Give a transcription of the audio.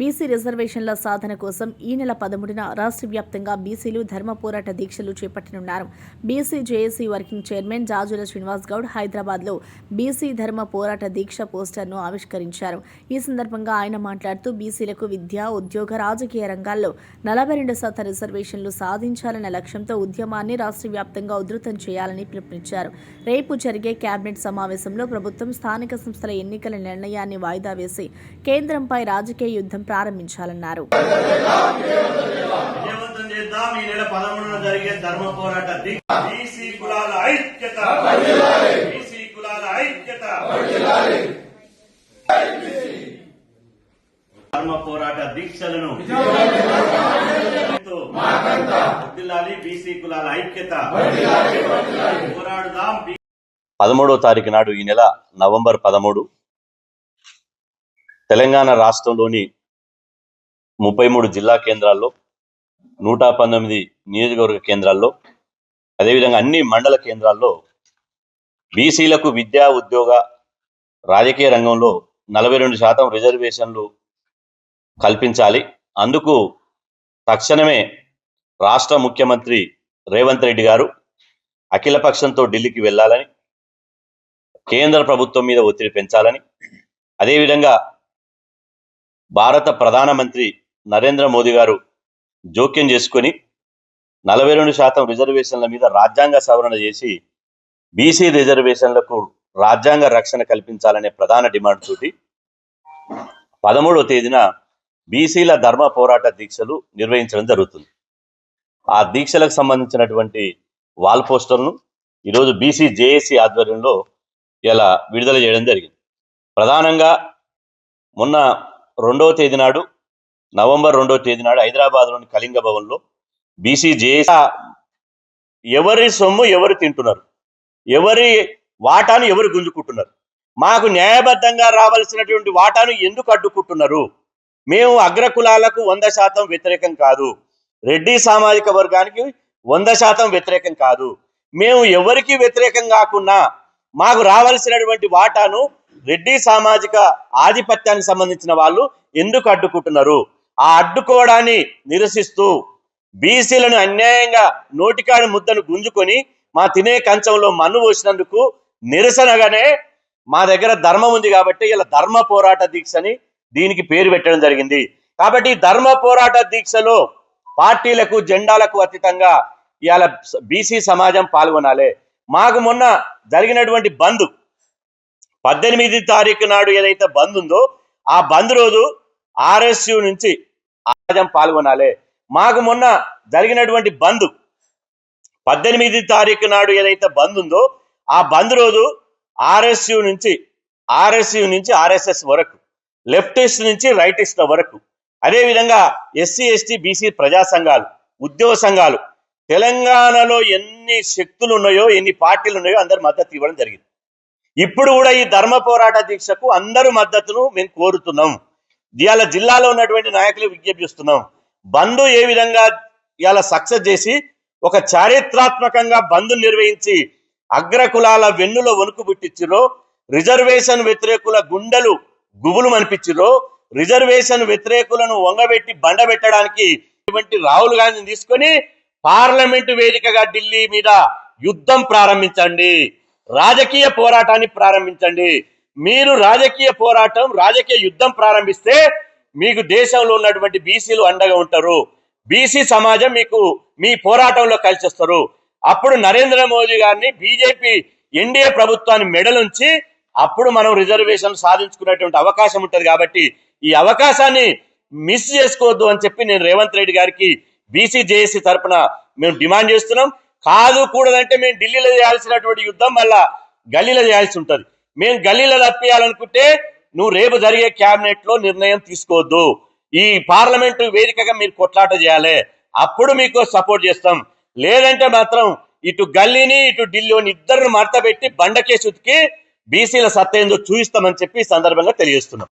BC రిజర్వేషన్ల సాధన కోసం ఈ నెల 13న రాష్ట్ర వ్యాప్తంగా బీసీలు ధర్మ పోరాట దీక్షలు చేపట్టనున్నారు. BC JAC working chairman Jajula Srinivas Goud హైదరాబాద్లో బీసీ ధర్మ పోరాట దీక్ష పోస్టర్ను ఆవిష్కరించారు. ఈ సందర్భంగా ఆయన మాట్లాడుతూ బీసీలకు విద్య, ఉద్యోగ, రాజకీయ రంగాల్లో 42% రిజర్వేషన్లు సాధించాలన్న లక్ష్యంతో ఉద్యమాన్ని రాష్ట్ర వ్యాప్తంగా ఉధృతం చేయాలని పిలుపునిచ్చారు. రేపు జరిగే కేబినెట్ సమావేశంలో ప్రభుత్వం స్థానిక సంస్థల ఎన్నికల నిర్ణయాన్ని వాయిదా వేసి కేంద్రంపై రాజకీయ యుద్ధం ప్రారంభించాలన్నారు. ధర్మ పోరాట దీక్షలను బీసీ కులాల ఐక్యత 13వ తారీఖు నాడు ఈ నెల నవంబర్ 13 తెలంగాణ రాష్ట్రంలోని 33 జిల్లా కేంద్రాల్లో 119 నియోజకవర్గ కేంద్రాల్లో అదేవిధంగా అన్ని మండల కేంద్రాల్లో బీసీలకు విద్యా, ఉద్యోగ, రాజకీయ రంగంలో 42% రిజర్వేషన్లు కల్పించాలి. అందుకు తక్షణమే రాష్ట్ర ముఖ్యమంత్రి రేవంత్ రెడ్డి గారు అఖిలపక్షంతో ఢిల్లీకి వెళ్ళాలని, కేంద్ర ప్రభుత్వం మీద ఒత్తిడి పెంచాలని, అదేవిధంగా భారత ప్రధానమంత్రి నరేంద్ర మోదీ గారు జోక్యం చేసుకొని 42% రిజర్వేషన్ల మీద రాజ్యాంగ సవరణ చేసి బీసీ రిజర్వేషన్లకు రాజ్యాంగ రక్షణ కల్పించాలనే ప్రధాన డిమాండ్ తోటి 13వ తేదీన బీసీల ధర్మ పోరాట దీక్షలు నిర్వహించడం జరుగుతుంది. ఆ దీక్షలకు సంబంధించినటువంటి వాల్ పోస్టర్ను ఈరోజు బీసీ జేఏసీ ఆధ్వర్యంలో ఇలా విడుదల చేయడం జరిగింది. ప్రధానంగా మొన్న 2వ తేదీ నాడు, నవంబర్ 2వ తేదీ నాడు హైదరాబాద్లోని కళింగ భవన్లో బీసీ జేఏసీ ఎవరి సొమ్ము ఎవరు తింటున్నారు, ఎవరి వాటాను ఎవరు గుంజుకుంటున్నారు, మాకు న్యాయబద్ధంగా రావాల్సినటువంటి వాటాను ఎందుకు అడ్డుకుంటున్నారు, మేము అగ్రకులాలకు 100% వ్యతిరేకం కాదు, రెడ్డి సామాజిక వర్గానికి 100% వ్యతిరేకం కాదు, మేము ఎవరికి వ్యతిరేకం కాకుండా మాకు రావాల్సినటువంటి వాటాను రెడ్డి సామాజిక ఆధిపత్యానికి సంబంధించిన వాళ్ళు ఎందుకు అడ్డుకుంటున్నారు, ఆ అడ్డుకోవడాన్ని నిరసిస్తూ బీసీలను అన్యాయంగా నోటికాడి ముద్దను గుంజుకొని మా తినే కంచంలో మన్ను పోసినందుకు నిరసనగానే మా దగ్గర ధర్మం ఉంది కాబట్టి ఇలా ధర్మ పోరాట దీక్షని దీనికి పేరు పెట్టడం జరిగింది. కాబట్టి ధర్మ పోరాట దీక్షలో పార్టీలకు, జెండాలకు అతీతంగా ఇవాళ బీసీ సమాజం పాల్గొనాలి. మాకు మొన్న జరిగినటువంటి బంద్ 18 తారీఖు నాడు ఏదైతే బంద్ ఉందో ఆ బంద్ రోజు ఆర్ఎస్యు నుంచి సమాజం పాల్గొనాలి. మాకు మొన్న జరిగినటువంటి బంద్ 18 తారీఖు నాడు ఏదైతే బంద్ ఉందో ఆ బంద్ రోజు ఆర్ఎస్యు నుంచి ఆర్ఎస్ఎస్ వరకు, లెఫ్టిస్ట్ నుంచి రైటిస్ట్ వరకు, అదేవిధంగా ఎస్సీ, ఎస్టీ, బీసీ ప్రజా సంఘాలు, ఉద్యోగ సంఘాలు, తెలంగాణలో ఎన్ని శక్తులు ఉన్నాయో, ఎన్ని పార్టీలు ఉన్నాయో అందరు మద్దతు ఇవ్వడం జరిగింది. ఇప్పుడు కూడా ఈ ధర్మ పోరాట దీక్షకు అందరూ మద్దతును మేము కోరుతున్నాం. ఇవాళ జిల్లాలో ఉన్నటువంటి నాయకులు విజ్ఞప్తిస్తున్నాం, బంద్ ఏ విధంగా ఇవాళ సక్సెస్ చేసి ఒక చారిత్రాత్మకంగా బంద్ నిర్వహించి అగ్రకులాల వెన్నులో వణుకు పుట్టించిరో, రిజర్వేషన్ వ్యతిరేకుల గుండెలు గుబులు అనిపించిరో, రిజర్వేషన్ వ్యతిరేకులను వంగబెట్టి బండబెట్టడానికి ఇటువంటి రాహుల్ గాంధీని తీసుకొని పార్లమెంటు వేదికగా ఢిల్లీ మీద యుద్ధం ప్రారంభించండి, రాజకీయ పోరాటాన్ని ప్రారంభించండి. మీరు రాజకీయ పోరాటం, రాజకీయ యుద్ధం ప్రారంభిస్తే మీకు దేశంలో ఉన్నటువంటి బీసీలు అండగా ఉంటారు, బీసీ సమాజం మీకు మీ పోరాటంలో కలిసి వస్తారు. అప్పుడు నరేంద్ర మోదీ గారిని, బీజేపీ ఎన్డీఏ ప్రభుత్వాన్ని మెడలుంచి అప్పుడు మనం రిజర్వేషన్ సాధించుకునేటువంటి అవకాశం ఉంటుంది. కాబట్టి ఈ అవకాశాన్ని మిస్ చేసుకోవద్దు అని చెప్పి నేను రేవంత్ రెడ్డి గారికి బీసీ జేఏసీ తరఫున మేము డిమాండ్ చేస్తున్నాం. కాదు కూడదంటే మేము ఢిల్లీలో చేయాల్సినటువంటి యుద్ధం మళ్ళా గల్లీలో చేయాల్సి ఉంటుంది. మేము గల్లీలో తప్పియాలనుకుంటే నువ్వు రేపు జరిగే క్యాబినెట్ లో నిర్ణయం తీసుకోవద్దు, ఈ పార్లమెంటు వేదికగా మీరు కొట్లాట చేయాలి, అప్పుడు మీకు సపోర్ట్ చేస్తాం. లేదంటే మాత్రం ఇటు గల్లీని ఇటు ఢిల్లీని ఇద్దరిని మడతబెట్టి బండకేసి ఉతికి బీసీల సత్తా ఏందో చూపిస్తామని చెప్పి ఈ సందర్భంగా తెలియజేస్తున్నాం.